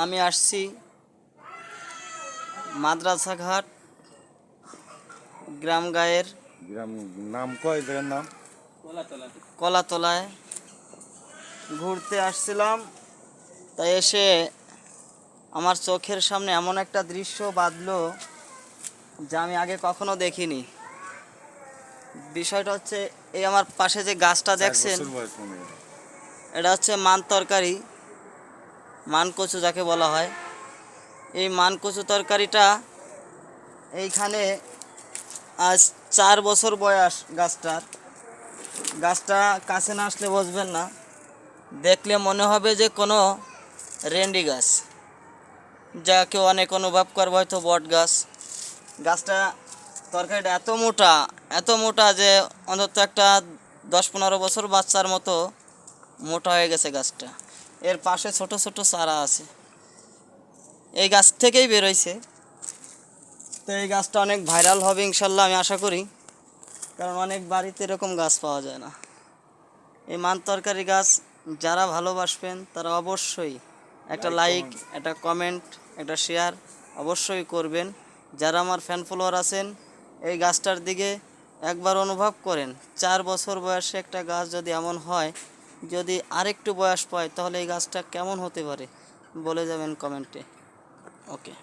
আমি আসছি মাদ্রাসা ঘাট গ্রাম গায়ের গ্রাম নাম কয় জায়গার নাম? কলাতলায় ঘুরতে আসছিলাম। তাই এসে আমার চোখের সামনে এমন একটা দৃশ্য বাঁধলো যা আমি আগে কখনো দেখিনি। বিষয়টা হচ্ছে, এই আমার পাশে যে গাছটা 4 দেখছেন, বছর বয়স মনে হয়। এটা হচ্ছে মান তরকারি, মান কচু যাকে বলা হয়। এই মান কচু তরকারিটা এইখানে আজ 4 বছর বয়স গাছটার। গাছটা কাছে না আসলে বুঝবেন না, দেখলে মনে হবে যে কোনো রেন্ডি গাছ, যা কেউ অনেক অনুভব করবে হয়তো বট গাছ। গাছটা তরকারিটা এত মোটা যে অন্তত একটা 10-15 বছর বাচ্চার মতো মোটা হয়ে গেছে গাছটা। এর পাশে ছোট ছোট চারা আছে, এই গাছ থেকেই বেরোইছে। তো এই গাছটা অনেক ভাইরাল হবে ইনশাল্লাহ, আমি আশা করি, কারণ অনেক বাড়িতে এরকম গাছ পাওয়া যায় না। এই মান তরকারি গাছ যারা ভালোবাসবেন তারা অবশ্যই একটা লাইক, একটা কমেন্ট, একটা শেয়ার অবশ্যই করবেন। যারা আমার ফ্যান ফলোয়ার আছেন, এই গাছটার দিকে একবার অনুভব করেন। 4 বছর বয়সে একটা গাছ যদি এমন হয়, যদি আরেকটু বয়স পায়, তাহলে এই গাছটা কেমন হতে পারে বলে যাবেন কমেন্টে। ওকে।